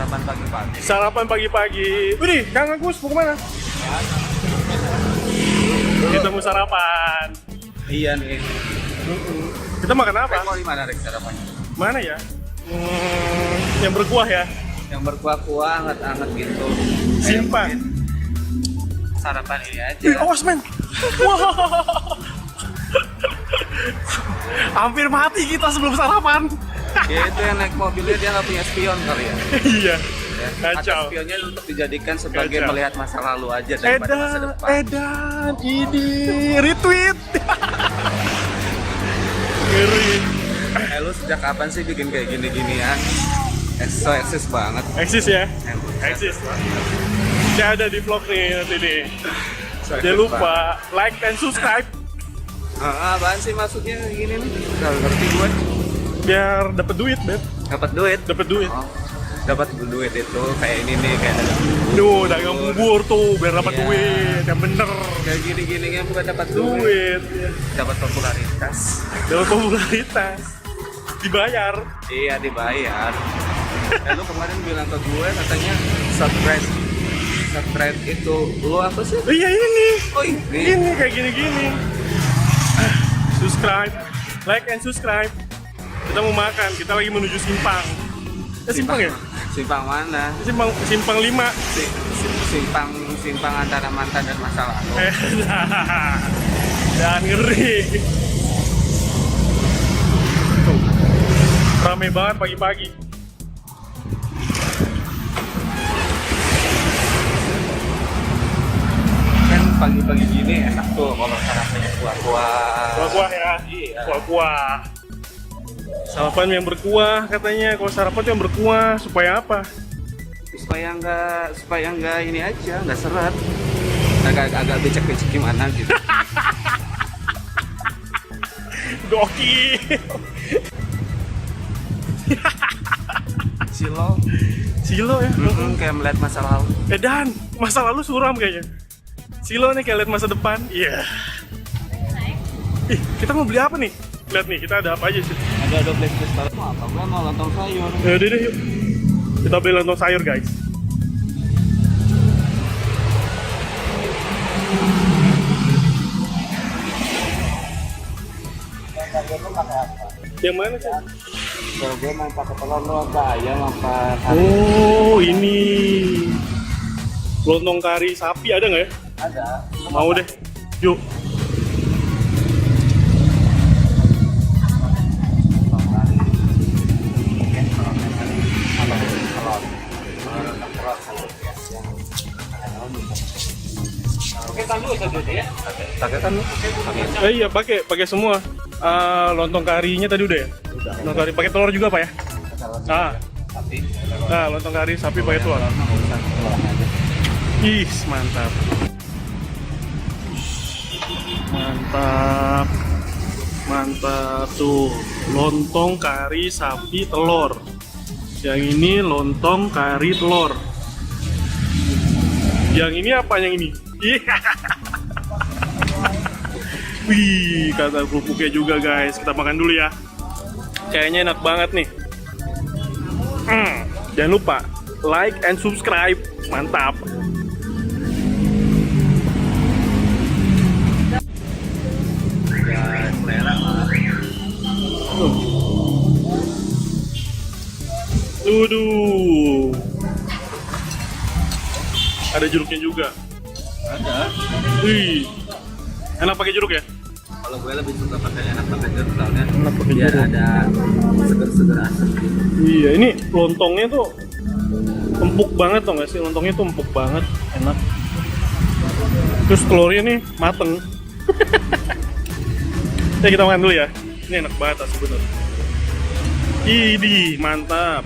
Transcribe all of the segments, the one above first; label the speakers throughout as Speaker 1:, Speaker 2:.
Speaker 1: sarapan pagi-pagi.
Speaker 2: Sarapan pagi-pagi. Wih, Kang Agus mau kemana? Kita mau sarapan.
Speaker 1: Iya nih.
Speaker 2: Kita makan apa?
Speaker 1: Mau di mana Rek sarapannya?
Speaker 2: Mana ya? Yang berkuah ya?
Speaker 1: Yang berkuah-kuah, hangat-hangat gitu.
Speaker 2: Simpan.
Speaker 1: Sarapan ini aja.
Speaker 2: Wih, awas men. Wah. Hampir mati kita sebelum sarapan.
Speaker 1: Ya itu yang naik mobilnya dia nggak punya spion kali ya.
Speaker 2: Iya.
Speaker 1: Ya.
Speaker 2: Kacau.
Speaker 1: Atau spionnya untuk dijadikan sebagai
Speaker 2: Kacau.
Speaker 1: melihat masa lalu aja daripada masa depan.
Speaker 2: Edan, ini retweet. Ngeri.
Speaker 1: Lu sejak kapan sih bikin kayak gini-ginian? So eksis banget.
Speaker 2: Eksis ya? Eksis. Saya ada di vlog nih nanti nih. Jangan lupa like dan subscribe
Speaker 1: Apaan sih maksudnya gini nih? Gak ngerti gue.
Speaker 2: biar dapat duit, Beb.
Speaker 1: Dapat duit.
Speaker 2: Dapat duit.
Speaker 1: Oh, dapat duit itu kayak ini nih kayak
Speaker 2: Duh, dagang bubur tuh biar dapat
Speaker 1: Iya.
Speaker 2: duit. Yang bener.
Speaker 1: kayak gini-gini kan bukan dapat duit.
Speaker 2: Duit.
Speaker 1: Dapat popularitas.
Speaker 2: Dapat popularitas. Dibayar.
Speaker 1: Iya dibayar. Lu kemarin bilang ke gue katanya subscribe itu lu apa sih?
Speaker 2: Iya ini.
Speaker 1: Oh ini.
Speaker 2: Ini kayak gini-gini. Subscribe, like and subscribe. Kita mau makan, kita lagi menuju Simpang. Simpang ya?
Speaker 1: Simpang mana?
Speaker 2: Simpang 5.
Speaker 1: Simpang antara mantan dan masa lalu.
Speaker 2: Jangan ngeri. Tuh. Rame banget pagi-pagi.
Speaker 1: Kan pagi-pagi gini enak tuh kalau sarapannya kuah-kuah.
Speaker 2: Kuah-kuah ya?
Speaker 1: Iya.
Speaker 2: Kuah-kuah. Sarapan yang berkuah katanya. Kalau sarapan tuh yang berkuah supaya apa?
Speaker 1: supaya nggak ini aja nggak seret, agak becek-becek gimana gitu.
Speaker 2: Gokil. Silo ya?
Speaker 1: Kayak melihat masa lalu.
Speaker 2: Dan masa lalu suram kayaknya. Silo nih kayak lihat masa depan. Iya. Ih, kita mau beli apa nih? Lihat nih, kita ada apa aja sih?
Speaker 1: Ada flash taruh apa? Gua mau lontong sayur.
Speaker 2: Ya udah deh, yuk. Kita beli lontong sayur, guys. Yang mana sih?
Speaker 1: Kalau gue mau pakai telur lu apa ayam apa?
Speaker 2: Oh, ini lontong kari sapi ada nggak ya?
Speaker 1: Ada.
Speaker 2: Mau deh, yuk.
Speaker 1: Pakai tandu saja ya? Pakai tandu.
Speaker 2: Iya, pakai semua. Lontong karinya tadi udah ya?
Speaker 1: Udah.
Speaker 2: Lontong kari pakai telur juga pak ya? Ah,
Speaker 1: Tapi
Speaker 2: lontong kari sapi pakai telur. Ih, mantap. Mantap. Mantap tuh. Lontong kari sapi telur. Yang ini lontong kari telur. Yang ini apa yang ini? Iya. Wih, kata kerupuknya juga guys. Kita makan dulu ya. Kayaknya enak banget nih. Jangan lupa like and subscribe. Mantap.
Speaker 1: ya selera lah.
Speaker 2: Waduh. Ada jeruknya juga.
Speaker 1: Ada.
Speaker 2: Wih. Enak pakai jeruk ya?
Speaker 1: Kalau gue lebih suka pakai enak pakai jeruk soalnya.
Speaker 2: Enak pakai
Speaker 1: biar
Speaker 2: jeruk.
Speaker 1: ada seger-seger asam gitu.
Speaker 2: Iya, ini lontongnya tuh empuk banget tau gak sih? Lontongnya tuh empuk banget, enak. Terus telurnya nih mateng. Ya kita makan dulu ya. Ini enak banget asli bener. Idih, mantap.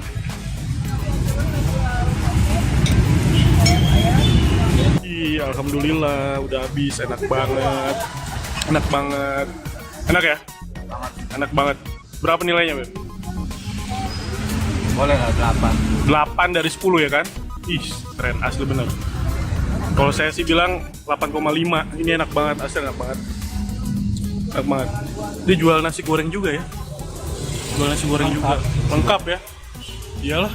Speaker 2: Ih, alhamdulillah udah habis, enak banget. Enak banget. Enak ya? Enak banget. Berapa nilainya, Beb?
Speaker 1: Boleh lah 8.
Speaker 2: 8 dari 10 ya kan? Ih, keren asli bener. Kalau saya sih bilang 8,5. Ini enak banget, asli enak banget. Enak banget. Dia jual nasi goreng juga ya? Jual nasi goreng juga. Lengkap ya? Iyalah.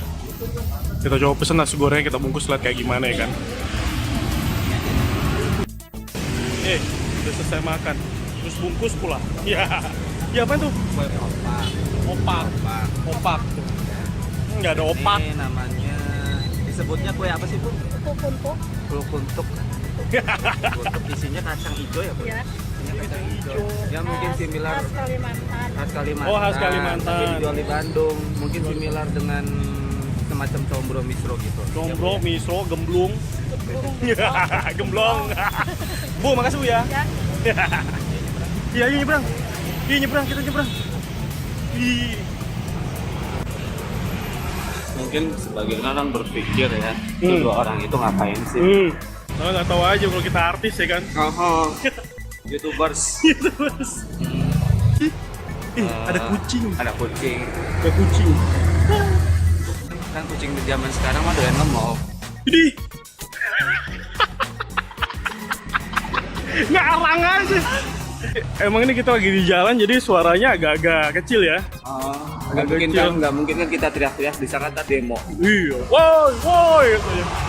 Speaker 2: Kita coba pesen nasi goreng, kita bungkus lihat kayak gimana ya kan. Udah selesai makan, terus bungkus pula. Ya apa tuh?
Speaker 1: Kue opak.
Speaker 2: Opak tuh. Nggak ada opak.
Speaker 1: Ini namanya disebutnya kue apa sih, Bu?
Speaker 3: Kukuntuk.
Speaker 1: Kue kuntuk. Kuntuk isinya kacang hijau ya, Bu?
Speaker 3: Ya.
Speaker 1: Isinya kacang hijau. Ya mungkin similar
Speaker 3: Khas Kalimantan.
Speaker 1: khas Kalimantan.
Speaker 2: Oh, khas Kalimantan.
Speaker 1: Tapi dijual di Bandung. Mungkin similar dengan semacam combro misro gitu.
Speaker 2: Combro, misro, gemblung. Gemblong. Bu, makasih Bu ya.
Speaker 3: Ya.
Speaker 2: Iya, nyebrang. Iya, nyebrang, kita nyebrang. Ih.
Speaker 1: Mungkin sebagian orang berpikir ya, kedua orang itu ngapain sih?
Speaker 2: Nah, nggak tahu aja kalau kita artis ya kan.
Speaker 1: YouTubers.
Speaker 2: Ada kucing.
Speaker 1: Ada kucing.
Speaker 2: Ada kucing.
Speaker 1: Kan kucing di zaman sekarang mah doyan ngemol.
Speaker 2: Jadi ngarang aja. Emang ini kita lagi di jalan jadi suaranya agak-agak kecil ya.
Speaker 1: Nggak mungkin
Speaker 2: kecil.
Speaker 1: kan, nggak mungkin kan kita teriak-teriak di Jakarta demo.
Speaker 2: Iya.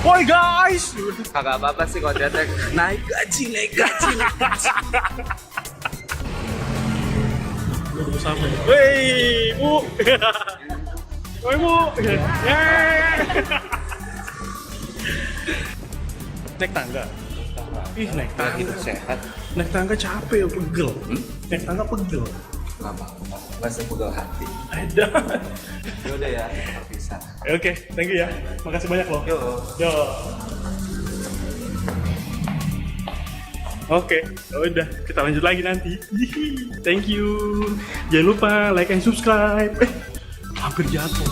Speaker 2: Woi guys.
Speaker 1: Kagak apa-apa sih kalau teriak naik gaji, naik gaji, naik gaji.
Speaker 2: Udah sampai. Woi, Bu. Woi, Bu. Naik tangga. Ih, naik
Speaker 1: Nah,
Speaker 2: tangga.
Speaker 1: itu sehat.
Speaker 2: Naik tangga capek, pegel. Naik tangga pegel.
Speaker 1: Nggak apa-apa. Bahasa pegel hati.
Speaker 2: Ada.
Speaker 1: Yaudah ya, kita bisa.
Speaker 2: Oke, thank you ya. Makasih banyak loh.
Speaker 1: Yuk.
Speaker 2: Yo. Oke, udah kita lanjut lagi nanti. Thank you. Jangan lupa like and subscribe. Hampir jatuh.